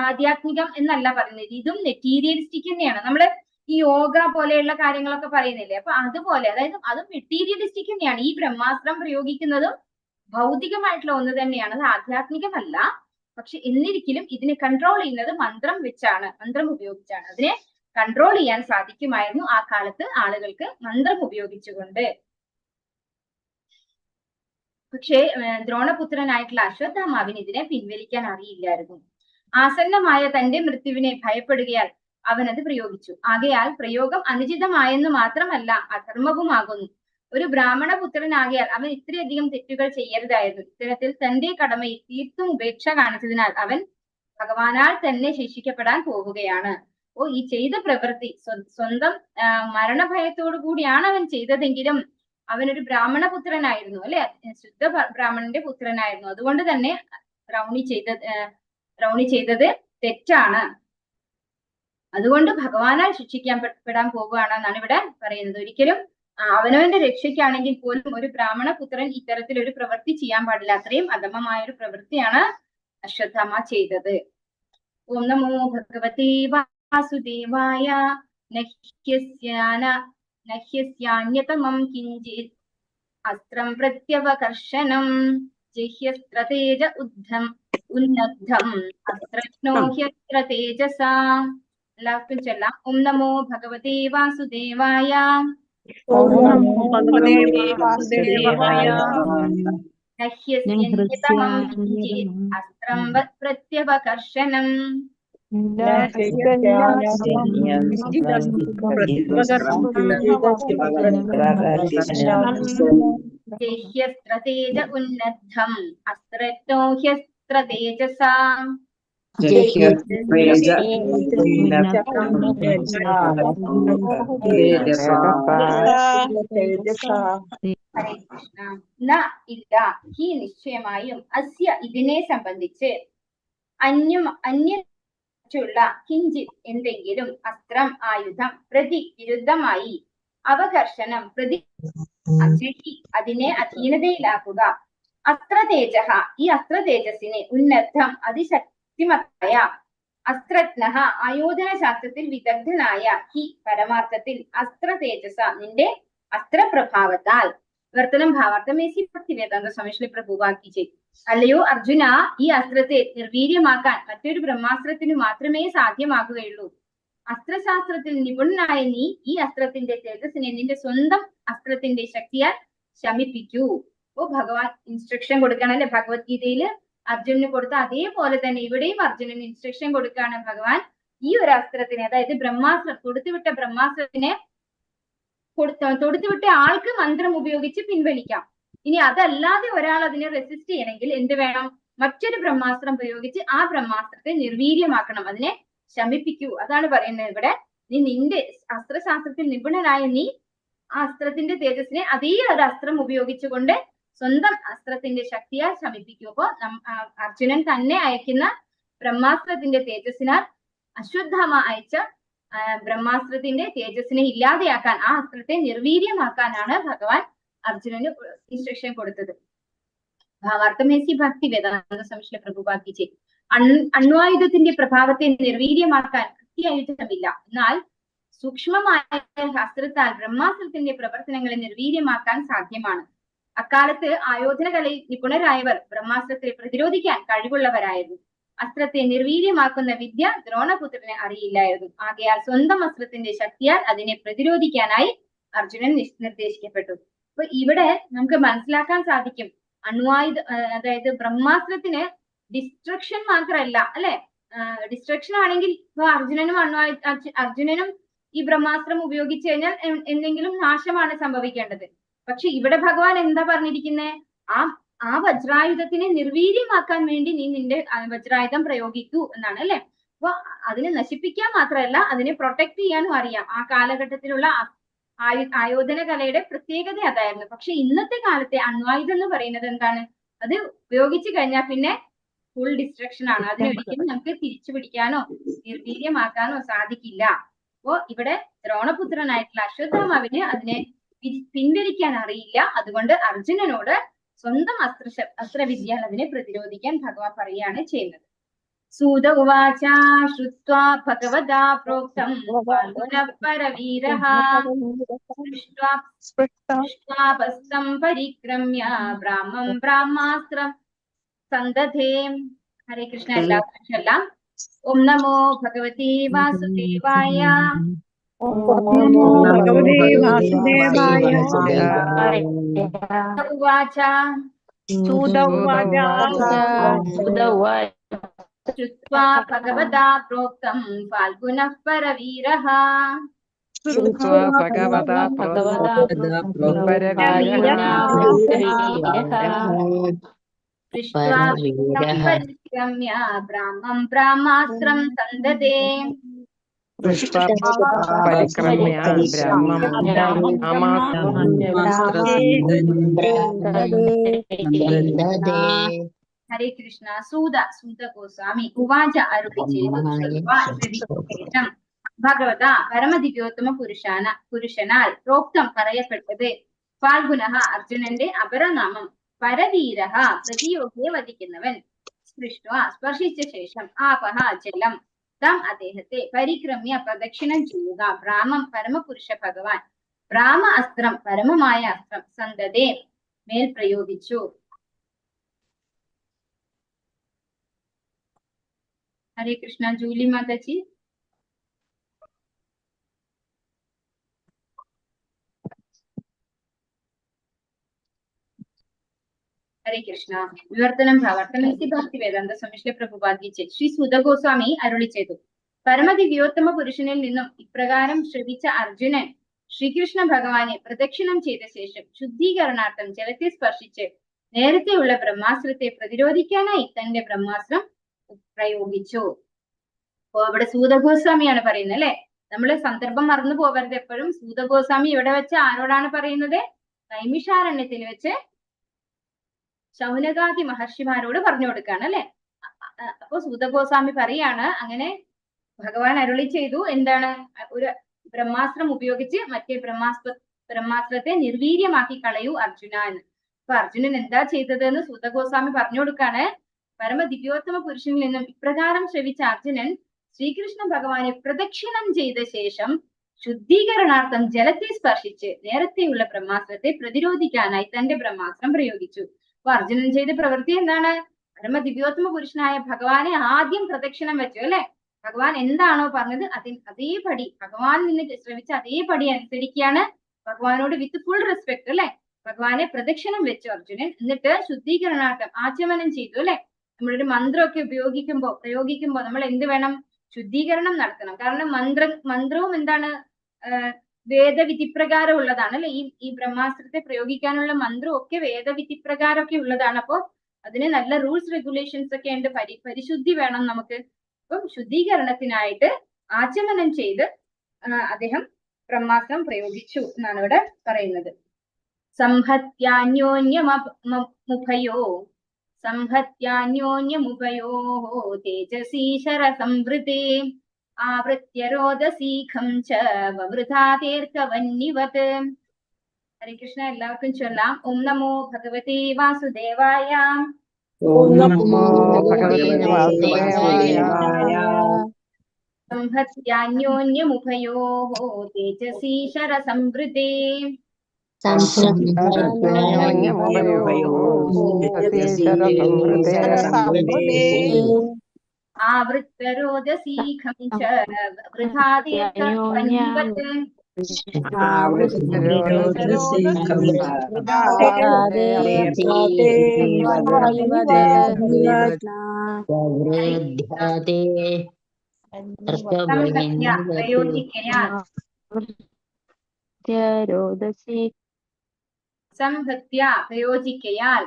ആധ്യാത്മികം എന്നല്ല പറയുന്നത്, ഇതും മെറ്റീരിയലിസ്റ്റിക് തന്നെയാണ്. നമ്മള് ഈ യോഗ പോലെയുള്ള കാര്യങ്ങളൊക്കെ പറയുന്നില്ലേ, അപ്പൊ അതുപോലെ, അതായത് അതും മെറ്റീരിയലിസ്റ്റിക് തന്നെയാണ്. ഈ ബ്രഹ്മാസ്ത്രം പ്രയോഗിക്കുന്നതും ഭൗതികമായിട്ടുള്ള ഒന്ന് തന്നെയാണ്, അത് ആധ്യാത്മികമല്ല. പക്ഷെ എന്നിരിക്കലും ഇതിനെ കൺട്രോൾ ചെയ്യുന്നത് മന്ത്രം വെച്ചാണ്, മന്ത്രം ഉപയോഗിച്ചാണ്. അതിനെ കൺട്രോൾ ചെയ്യാൻ സാധിക്കുമായിരുന്നു ആ കാലത്ത് ആളുകൾക്ക് മന്ത്രം ഉപയോഗിച്ചുകൊണ്ട്. പക്ഷേ ദ്രോണപുത്രനായിട്ടുള്ള അശ്വത്ഥാമാവിന് ഇതിനെ പിൻവലിക്കാൻ അറിയില്ലായിരുന്നു. ആസന്നമായ തന്റെ മൃത്യുവിനെ ഭയപ്പെടുകയാൽ അവൻ അത് പ്രയോഗിച്ചു. ആകയാൽ പ്രയോഗം അനുചിതമായെന്ന് മാത്രമല്ല അധർമ്മവുമാകുന്നു. ഒരു ബ്രാഹ്മണ പുത്രനാകിയാൽ അവൻ ഇത്രയധികം തെറ്റുകൾ ചെയ്യരുതായിരുന്നു. ഇത്തരത്തിൽ തന്റെ കടമയിൽ തീർത്തും ഉപേക്ഷ കാണിച്ചതിനാൽ അവൻ ഭഗവാനാൽ തന്നെ ശിക്ഷിക്കപ്പെടാൻ പോവുകയാണ്. ഈ ചെയ്ത പ്രവൃത്തി സ്വന്തം മരണഭയത്തോടു കൂടിയാണ് അവൻ ചെയ്തതെങ്കിലും അവനൊരു ബ്രാഹ്മണ പുത്രനായിരുന്നു അല്ലെ, ശുദ്ധ ബ്രാഹ്മണന്റെ പുത്രനായിരുന്നു. അതുകൊണ്ട് തന്നെ റൗണി ചെയ്തത് തെറ്റാണ്. അതുകൊണ്ട് ഭഗവാനാൽ ശിക്ഷിക്കപ്പെടാൻ പോകുകയാണെന്നാണ് ഇവിടെ പറയുന്നത്. ഒരിക്കലും അവനവന്റെ രക്ഷയ്ക്കാണെങ്കിൽ പോലും ഒരു ബ്രാഹ്മണ പുത്രൻ ഇത്തരത്തിലൊരു പ്രവൃത്തി ചെയ്യാൻ പാടില്ല. അത്രയും അധമമായ ഒരു പ്രവൃത്തിയാണ് അശ്വത്ഥാമ ചെയ്തത്. ഓം നമോ ഭഗവതേ വാസുദേവായ. നഹ്യസ്യാന്യതമം കിഞ്ചിത് അസ്ത്രം പ്രത്യവകർഷണം ജഹ്യസ്ത്രതേജ ഉന്നദ്ധം അസ്ത്രജ്ഞോ ഹ്യസ്ത്ര തേജസാ. എല്ലാവർക്കും ചൊല്ലാം. ഓം നമോ ഭഗവതേ വാസുദേവായ. നഹ്യസ്യന്യതമം കിഞ്ചിത് അസ്ത്രം പ്രത്യവകർഷണം ജഹ്യസ്ത്രതേജ ഉന്നദ്ധം അസ്ത്രജ്ഞോ ഹ്യസ്ത്ര തേജസാ. ഹരേ കൃഷ്ണ. ഇല്ല ഹി നിശ്ചയമായും അസ്യ ഇതിനെ സംബന്ധിച്ച് അന്യുള്ള കിഞ്ചിത് എന്തെങ്കിലും എന്തെങ്കിലും ആയുധം വിരുദ്ധമായി അവകർഷണം അതിനെ അധീനതയിലാക്കുക. അസ്ത്രതേജ ഈ അസ്ത്രതേജസ്സിനെ ഉന്നദ്ധം അതിശക്തിമത്തായ അസ്ത്രജ്ഞ ആയോധന ശാസ്ത്രത്തിൽ വിദഗ്ധനായ ഹി പരമാർത്ഥത്തിൽ അസ്ത്രതേജസ നിന്റെ അസ്ത്രപ്രഭാവത്താൽ വർത്തനം ഭാവാർത്ഥം മേസി ഭക്തി വേദാന്ത സ്വാമി പ്രഭുവാക്കി ചെയ്തു. അല്ലയോ അർജുന, ഈ അസ്ത്രത്തെ നിർവീര്യമാക്കാൻ മറ്റൊരു ബ്രഹ്മാസ്ത്രത്തിന് മാത്രമേ സാധ്യമാകുകയുള്ളൂ. അസ്ത്രശാസ്ത്രത്തിൽ നിപുണനായ നീ ഈ അസ്ത്രത്തിന്റെ തേജസ്സിനെ നിന്റെ സ്വന്തം അസ്ത്രത്തിന്റെ ശക്തിയാൽ ശമിപ്പിക്കൂ. ഭഗവാൻ ഇൻസ്ട്രക്ഷൻ കൊടുക്കുകയാണല്ലേ ഭഗവത്ഗീതയില് അർജുനന് കൊടുത്ത അതേപോലെ തന്നെ ഇവിടെയും അർജുനന് ഇൻസ്ട്രക്ഷൻ കൊടുക്കുകയാണ് ഭഗവാൻ. ഈ ഒരു അസ്ത്രത്തിനെ, അതായത് ബ്രഹ്മാസ്ത്രം, തൊടുത്തുവിട്ട ബ്രഹ്മാസ്ത്രത്തിനെ തൊടുത്തുവിട്ട ആൾക്ക് മന്ത്രം ഉപയോഗിച്ച് പിൻവലിക്കാം. ഇനി അതല്ലാതെ ഒരാൾ അതിനെ റെസിസ്റ്റ് ചെയ്യണമെങ്കിൽ എന്ത് വേണം? മറ്റൊരു ബ്രഹ്മാസ്ത്രം പ്രയോഗിച്ച് ആ ബ്രഹ്മാസ്ത്രത്തെ നിർവീര്യമാക്കണം, അതിനെ ശമിപ്പിക്കൂ. അതാണ് പറയുന്നത് ഇവിടെ. നീ നിന്റെ അസ്ത്രശാസ്ത്രത്തിൽ നിപുണനായ നീ ആ അസ്ത്രത്തിന്റെ തേജസ്സിനെ അതേ ഒരു അസ്ത്രം ഉപയോഗിച്ചുകൊണ്ട് സ്വന്തം അസ്ത്രത്തിന്റെ ശക്തിയാൽ ശമിപ്പിക്കൂ. അപ്പോ അർജുനൻ തന്നെ അയക്കുന്ന ബ്രഹ്മാസ്ത്രത്തിന്റെ തേജസ്സിനാൽ അശ്വത്ഥാമ അയച്ച ബ്രഹ്മാസ്ത്രത്തിന്റെ തേജസ്സിനെ ഇല്ലാതെയാക്കാൻ, ആ അസ്ത്രത്തെ നിർവീര്യമാക്കാനാണ് ഭഗവാൻ അർജുനന് ഇൻസ്ട്രക്ഷൻ കൊടുത്തത്. ഭാവാർത്ഥമേസി ഭക്തി വേദാന്ത സംശ്ലേ പ്രഭുപാദിച്ചേ അണ്വായുധത്തിന്റെ പ്രഭാവത്തെ നിർവീര്യമാക്കാൻ കൃത്യായുധമില്ല, എന്നാൽ സൂക്ഷ്മമായ അസ്ത്രത്താൽ ബ്രഹ്മാസ്ത്രത്തിന്റെ പ്രവർത്തനങ്ങളെ നിർവീര്യമാക്കാൻ സാധ്യമാണ്. അക്കാലത്ത് ആയോധന കലയിൽ നിപുണരായവർ ബ്രഹ്മാസ്ത്രത്തെ പ്രതിരോധിക്കാൻ കഴിവുള്ളവരായിരുന്നു. അസ്ത്രത്തെ നിർവീര്യമാക്കുന്ന വിദ്യ ദ്രോണപുത്രനെ അറിയില്ലായിരുന്നു. ആകയാൽ സ്വന്തം അസ്ത്രത്തിന്റെ ശക്തിയാൽ അതിനെ പ്രതിരോധിക്കാനായി അർജുനൻ നിർദ്ദേശിക്കപ്പെട്ടു. അപ്പൊ ഇവിടെ നമുക്ക് മനസ്സിലാക്കാൻ സാധിക്കും, അതായത് ബ്രഹ്മാസ്ത്രത്തിന് ഡിസ്ട്രക്ഷൻ മാത്രമല്ല അല്ലെ, ഡിസ്ട്രക്ഷൻ ആണെങ്കിൽ ഇപ്പൊ അർജുനനും ഈ ബ്രഹ്മാസ്ത്രം ഉപയോഗിച്ചു കഴിഞ്ഞാൽ എന്തെങ്കിലും നാശമാണ് സംഭവിക്കേണ്ടത്. പക്ഷെ ഇവിടെ ഭഗവാൻ എന്താ പറഞ്ഞിരിക്കുന്നത്, ആ വജ്രായുധത്തിനെ നിർവീര്യമാക്കാൻ വേണ്ടി നീ നിന്റെ വജ്രായുധം പ്രയോഗിക്കൂ എന്നാണ് അല്ലെ. അപ്പൊ അതിനെ നശിപ്പിക്കാൻ മാത്രമല്ല, അതിനെ പ്രൊട്ടക്ട് ചെയ്യാനും അറിയാം. ആ കാലഘട്ടത്തിലുള്ള ആയോധന കലയുടെ പ്രത്യേകത അതായിരുന്നു. പക്ഷെ ഇന്നത്തെ കാലത്തെ അണ്വായുധം എന്ന് പറയുന്നത് എന്താണ്, അത് ഉപയോഗിച്ചു കഴിഞ്ഞാൽ പിന്നെ ഫുൾ ഡിസ്ട്രക്ഷൻ ആണ്. അതിനൊരിക്കലും നമുക്ക് തിരിച്ചു പിടിക്കാനോ നിർവീര്യമാക്കാനോ സാധിക്കില്ല. അപ്പോ ഇവിടെ ദ്രോണപുത്രനായിട്ടുള്ള അശ്വത്ഥാമാവിന് അതിനെ പിൻവലിക്കാൻ അറിയില്ല. അതുകൊണ്ട് അർജുനനോട് സ്വന്തം അസ്ത്രവിദ്യയാൽ അതിനെ പ്രതിരോധിക്കാൻ ഭഗവാൻ പറയുകയാണ് ചെയ്യുന്നത്. സൂത ഉവാച ശ്രുത്വാ ഭഗവതാ പ്രോക്തം പരവീരഃ സ്പൃഷ്ട്വാപസ്തം പരിക്രമ്യ ബ്രാഹ്മം ബ്രഹ്മാസ്ത്രം സന്തതേ. ഹരേ കൃഷ്ണ. എല്ലാവർക്കും ചൊല്ലാം. ഓം നമോ ഭഗവതി വാസുദേവായ. ഭഗവതേ വാസുദേവായ. ഉവാച ചൂത ഉവാച ശ്രുത്വാ ഭഗവതാ പ്രോക്തം ഫാൽഗുനഃ പരവീരഃ. ശ്രുത്വാ ഭഗവതാ പ്രോക്തം പരിക്രമ്യ ബ്രാഹ്മം ബ്രഹ്മാസ്ത്രം സന്തതേ. പരിക്രമ്യ ബ്രഹ്മം ഹരേ കൃഷ്ണ. സൂത ഗോസ്വാമി ഉവാച അരുളി ചെയ്തു. ശേഷം ഭഗവത പരമദിവ്യോത്തമ പുരുഷനാൽ പ്രോക്തം പറയപ്പെട്ടത് ഫാൽഗുനഃ അർജുനന്റെ അപരനാമം പരവീരഃ പ്രതിയോഗിയെ വധിക്കുന്നവൻ. സ്പർശിച്ച ശേഷം ആപഹ ജലം തം അദ്ദേഹത്തെ പരിക്രമ്യ പ്രദക്ഷിണം ചെയ്യുക. ബ്രാഹ്മം പരമപുരുഷ ഭഗവാൻ ബ്രാഹ്മ അസ്ത്രം പരമമായ അസ്ത്രം സന്തതേ മേൽ പ്രയോഗിച്ചു. ഹരേ കൃഷ്ണ. ജൂലി മാതാജി. ഹരേ കൃഷ്ണ. വിവർത്തനം ഭാവാർത്ഥമേസി ഭക്തി വേദാന്ത സംശ്ലേ പ്രഭുപാദിച്ചേ ശ്രീ സുത ഗോസ്വാമി അരുളി ചെയ്തു. പരമദിവ്യോത്തമ പുരുഷനിൽ നിന്നും ഇപ്രകാരം ശ്രവിച്ച അർജുനൻ ശ്രീകൃഷ്ണ ഭഗവാനെ പ്രദക്ഷിണം ചെയ്ത ശേഷം ശുദ്ധീകരണാർത്ഥം ജലത്തെ സ്പർശിച്ച് നേരത്തെയുള്ള ബ്രഹ്മാസ്ത്രത്തെ പ്രതിരോധിക്കാനായി തന്റെ ബ്രഹ്മാസ്ത്രം പ്രയോഗിച്ചു. അപ്പോ അവിടെ സൂതഗോസ്വാമിയാണ് പറയുന്നത് അല്ലെ. നമ്മള് സന്ദർഭം മറന്നു പോകരുത് എപ്പോഴും. സൂതഗോസ്വാമി ഇവിടെ വെച്ച് ആരോടാണ് പറയുന്നത്, നൈമിഷാരണ്യത്തിൽ വെച്ച് ശൗനകാദി മഹർഷിമാരോട് പറഞ്ഞു കൊടുക്കാണ് അല്ലെ. അപ്പൊ സൂതഗോസ്വാമി പറയാണ്, അങ്ങനെ ഭഗവാൻ അരുളി ചെയ്തു എന്താണ്, ഒരു ബ്രഹ്മാസ്ത്രം ഉപയോഗിച്ച് മറ്റേ ബ്രഹ്മാസ്ത്രത്തെ നിർവീര്യമാക്കി കളയൂ അർജുന എന്ന്. അപ്പൊ അർജുനൻ എന്താ ചെയ്തത് എന്ന് സൂതഗോസ്വാമി പറഞ്ഞു കൊടുക്കാണ്. പരമ ദിവ്യോത്തമ പുരുഷനിൽ നിന്നും ഇപ്രകാരം ശ്രവിച്ച അർജുനൻ ശ്രീകൃഷ്ണ ഭഗവാനെ പ്രദക്ഷിണം ചെയ്ത ശേഷം ശുദ്ധീകരണാർത്ഥം ജലത്തെ സ്പർശിച്ച് നേരത്തെയുള്ള ബ്രഹ്മാസ്ത്രത്തെ പ്രതിരോധിക്കാനായി തന്റെ ബ്രഹ്മാസ്ത്രം പ്രയോഗിച്ചു. അപ്പൊ അർജുനൻ ചെയ്ത പ്രവൃത്തി എന്താണ്, പരമ ദിവ്യോത്തമ പുരുഷനായ ഭഗവാനെ ആദ്യം പ്രദക്ഷിണം വെച്ചു അല്ലെ. ഭഗവാൻ എന്താണോ പറഞ്ഞത് അതേപടി ഭഗവാനിൽ നിന്ന് ശ്രമിച്ച അതേപടി അനുസരിക്കുകയാണ്. ഭഗവാനോട് വിത്ത് ഫുൾ റെസ്പെക്ട് അല്ലെ ഭഗവാനെ പ്രദക്ഷിണം വെച്ചു അർജുനൻ. എന്നിട്ട് ശുദ്ധീകരണാർത്ഥം ആചമനം ചെയ്തു അല്ലെ. നമ്മളൊരു മന്ത്രമൊക്കെ പ്രയോഗിക്കുമ്പോ നമ്മൾ എന്ത് വേണം, ശുദ്ധീകരണം നടത്തണം. കാരണം മന്ത്രവും എന്താണ്, വേദവിധിപ്രകാരം ഉള്ളതാണ് അല്ലെ. ഈ ബ്രഹ്മാസ്ത്രത്തെ പ്രയോഗിക്കാനുള്ള മന്ത്രവും ഒക്കെ വേദവിധിപ്രകാരമൊക്കെ ഉള്ളതാണ്. അപ്പോ അതിന് നല്ല റൂൾസ് റെഗുലേഷൻസ് ഒക്കെ ഉണ്ട്. പരിശുദ്ധി വേണം നമുക്ക്. അപ്പം ശുദ്ധീകരണത്തിനായിട്ട് ആചമനം ചെയ്ത് അദ്ദേഹം ബ്രഹ്മാസ്ത്രം പ്രയോഗിച്ചു എന്നാണ് ഇവിടെ പറയുന്നത്. സംഹത്യാന്യോന്യമുഭയോ തേജസീ ശരസംവൃതേ ആവൃത്യ രോദസീഖം ച വവൃഥാതീർഘവന്യവത്. ഹരേ കൃഷ്ണ. എല്ലാവർക്കും ചൊല്ലാം. ഓം നമോ ഭഗവതേ വാസുദേവായ. ഓം നമോ ഭഗവതേ വാസുദേവായ. സംഹത്യാന്യോന്യമുഭയോ തേജസീ ശരസംവൃതേ ആവൃത്തരോദസീഖം ച വൃഥാതീർഘവന്യവത്. സംഹത്യ പ്രയോജിക്കയാൽ,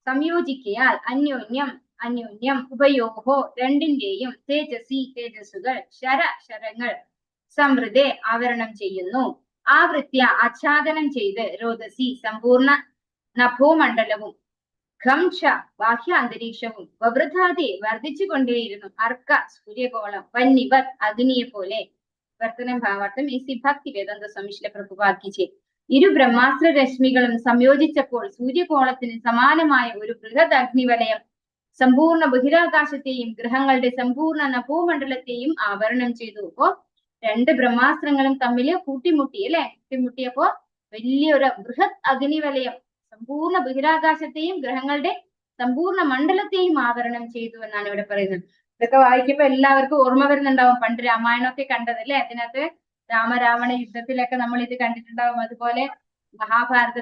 സംയോജിക്കയാൽ, അന്യോന്യം ഉഭയോഹോ രണ്ടിന്റെയും, തേജസി തേജസ്സുകൾ, ശരങ്ങൾ സമൃദ്ധെ ആവരണം ചെയ്യുന്നു, ആവൃത്യ ആച്ഛാദനം ചെയ്ത്, രോദസി സമ്പൂർണ്ണ നഭോമണ്ഡലവും, ഖംക്ഷ ബാഹ്യ അന്തരീക്ഷവും, വവൃഥാതെ വർദ്ധിച്ചു കൊണ്ടേയിരുന്നു, അർക്ക സൂര്യഗോളം, വന്നിവത് അഗ്നിയെ പോലെ. വർത്തനം ഭാവാർത്ഥം ഈ ഭക്തി വേദാന്ത സ്വാമി പ്രഭുപാദിച്ചേ. ഇരു ബ്രഹ്മാസ്ത്ര രശ്മികളും സംയോജിച്ചപ്പോൾ സൂര്യകോളത്തിന് സമാനമായ ഒരു ബൃഹത് അഗ്നിവലയം സമ്പൂർണ്ണ ബഹിരാകാശത്തെയും ഗ്രഹങ്ങളുടെ സമ്പൂർണ്ണ നഭോമണ്ഡലത്തെയും ആവരണം ചെയ്തു. അപ്പോ രണ്ട് ബ്രഹ്മാസ്ത്രങ്ങളും തമ്മിൽ കൂട്ടിമുട്ടി അല്ലെ. കൂട്ടിമുട്ടിയപ്പോ വലിയൊരു ബൃഹത് അഗ്നിവലയം സമ്പൂർണ്ണ ബഹിരാകാശത്തെയും ഗ്രഹങ്ങളുടെ സമ്പൂർണ്ണ മണ്ഡലത്തെയും ആവരണം ചെയ്തു എന്നാണ് ഇവിടെ പറയുന്നത്. ഇതൊക്കെ വായിക്കുമ്പോ എല്ലാവർക്കും ഓർമ്മ വരുന്നുണ്ടാവും പണ്ട് രാമായണമൊക്കെ കണ്ടതല്ലേ. അതിനകത്ത് രാമരാവണ യുദ്ധത്തിലൊക്കെ നമ്മൾ ഇത് കണ്ടിട്ടുണ്ടാവും. അതുപോലെ മഹാഭാരത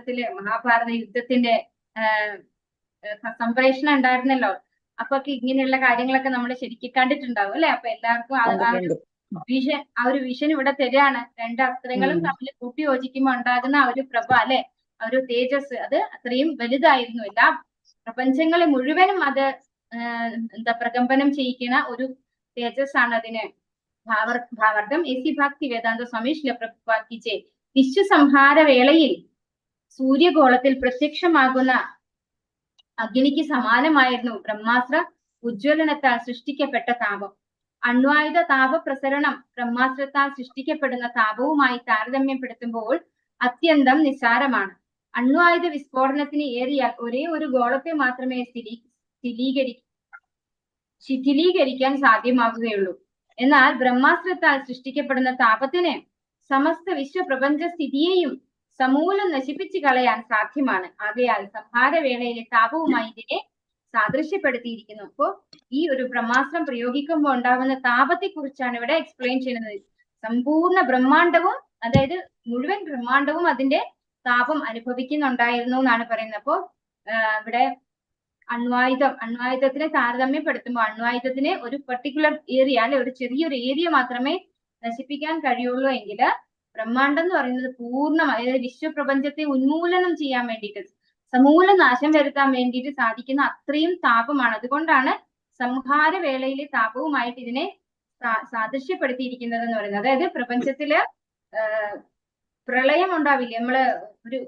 യുദ്ധത്തിന്റെ സംപ്രേഷണം ഉണ്ടായിരുന്നല്ലോ. അപ്പൊ ഇങ്ങനെയുള്ള കാര്യങ്ങളൊക്കെ നമ്മൾ ശരിക്കും കണ്ടിട്ടുണ്ടാവും അല്ലെ. അപ്പൊ എല്ലാവർക്കും ആ ഒരു വിഷൻ ഇവിടെ തരികയാണ്. രണ്ട് അസ്ത്രങ്ങളും തമ്മിൽ കൂട്ടി യോജിക്കുമ്പോൾ ഉണ്ടാകുന്ന ആ ഒരു പ്രഭ അല്ലെ, ആ ഒരു തേജസ്, അത് അത്രയും വലുതായിരുന്നു. എല്ലാ പ്രപഞ്ചങ്ങളെ മുഴുവനും അത് പ്രകമ്പനം ചെയ്യിക്കുന്ന ഒരു തേജസ് ആണ് അതിന്. ഭാവാർത്ഥം എസി ഭക്തി വേദാന്ത സ്വാമി പ്രഭുപാദിച്ചേ. വിശ്വസംഹാര വേളയിൽ സൂര്യഗോളത്തിൽ പ്രത്യക്ഷമാകുന്ന അഗ്നിക്ക് സമാനമായിരുന്നു ബ്രഹ്മാസ്ത്ര ഉജ്ജ്വലനത്താൽ സൃഷ്ടിക്കപ്പെട്ട താപം. അണ്വായുധ താപപ്രസരണം ബ്രഹ്മാസ്ത്രത്താൽ സൃഷ്ടിക്കപ്പെടുന്ന താപവുമായി താരതമ്യപ്പെടുത്തുമ്പോൾ അത്യന്തം നിസ്സാരമാണ്. അണ്വായുധ വിസ്ഫോടനത്തിന് ഏറിയാൽ ഒരേ ഒരു ഗോളത്തെ മാത്രമേ ശിഥിലീകരിക്കാൻ സാധ്യമാകുകയുള്ളൂ. എന്നാൽ ബ്രഹ്മാസ്ത്രത്താൽ സൃഷ്ടിക്കപ്പെടുന്ന താപത്തിന് സമസ്ത വിശ്വപ്രപഞ്ച സ്ഥിതിയെയും സമൂലം നശിപ്പിച്ചു കളയാൻ സാധ്യമാണ്. ആകയാൽ സംഹാരവേളയിലെ താപവുമായി ഇതിനെ സാദൃശ്യപ്പെടുത്തിയിരിക്കുന്നു. അപ്പോ ഈ ഒരു ബ്രഹ്മാസ്ത്രം പ്രയോഗിക്കുമ്പോൾ ഉണ്ടാകുന്ന താപത്തെ കുറിച്ചാണ് ഇവിടെ എക്സ്പ്ലെയിൻ ചെയ്യുന്നത്. സമ്പൂർണ്ണ ബ്രഹ്മാണ്ടവും, അതായത് മുഴുവൻ ബ്രഹ്മാണ്ടവും അതിന്റെ താപം അനുഭവിക്കുന്നുണ്ടായിരുന്നു എന്നാണ് പറയുന്നത്. അപ്പോ ഇവിടെ അണ്വായുധത്തിനെ താരതമ്യപ്പെടുത്തുമ്പോൾ അണ്വായുധത്തിന് ഒരു പെർട്ടിക്കുലർ ഏരിയ അല്ലെ, ഒരു ചെറിയൊരു ഏരിയ മാത്രമേ നശിപ്പിക്കാൻ കഴിയുള്ളൂ എങ്കിൽ ബ്രഹ്മാണ്ടം എന്ന് പറയുന്നത് പൂർണ്ണമായി, അതായത് വിശ്വപ്രപഞ്ചത്തെ ഉന്മൂലനം ചെയ്യാൻ വേണ്ടിയിട്ട്, സമൂല നാശം വരുത്താൻ വേണ്ടിയിട്ട് സാധിക്കുന്ന അത്രയും താപമാണ്. അതുകൊണ്ടാണ് സംഹാര വേളയിലെ താപവുമായിട്ട് ഇതിനെ സാദൃശ്യപ്പെടുത്തിയിരിക്കുന്നത് എന്ന് പറയുന്നത്. അതായത് പ്രപഞ്ചത്തില് പ്രളയം ഉണ്ടാവില്ലേ, നമ്മള് ഒരു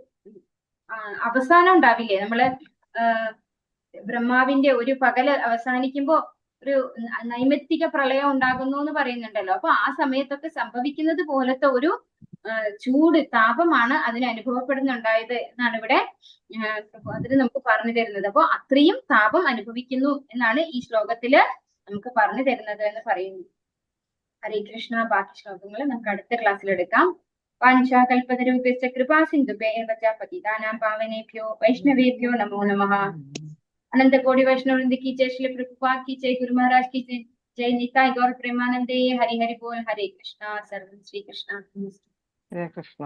അവസാനം ഉണ്ടാവില്ലേ, നമ്മള് ബ്രഹ്മാവിന്റെ ഒരു പകല് അവസാനിക്കുമ്പോ ഒരു നൈമിത്തിക പ്രളയം ഉണ്ടാകുന്നു എന്ന് പറയുന്നുണ്ടല്ലോ. അപ്പൊ ആ സമയത്തൊക്കെ സംഭവിക്കുന്നത് പോലത്തെ ഒരു ചൂട് താപമാണ് അതിന് അനുഭവപ്പെടുന്നുണ്ടായത് എന്നാണ് ഇവിടെ അതിന് നമുക്ക് പറഞ്ഞു തരുന്നത്. അപ്പൊ അത്രയും താപം അനുഭവിക്കുന്നു എന്നാണ് ഈ ശ്ലോകത്തില് നമുക്ക് പറഞ്ഞു തരുന്നത് എന്ന് പറയുന്നു. ഹരേ കൃഷ്ണ. ബാക്കി ശ്ലോകങ്ങൾ നമുക്ക് അടുത്ത ക്ലാസ്സിൽ എടുക്കാം. വാഞ്ചാകൽപതരുഭ്യശ്ച കൃപാസിന്ധുഭ്യഃ പതിതാനാം പാവനേഭ്യോ വൈഷ്ണവേഭ്യോ നമോ നമഃ. अनंत कोटि वैष्णव वृंद की जय, श्री प्रभुपाद की जय, गुरु महाराज की जय, निताय गौर प्रेमानंदे। हरि हरि बोल। हरे कृष्णा। सर्वं श्री कृष्ण। हरे कृष्ण।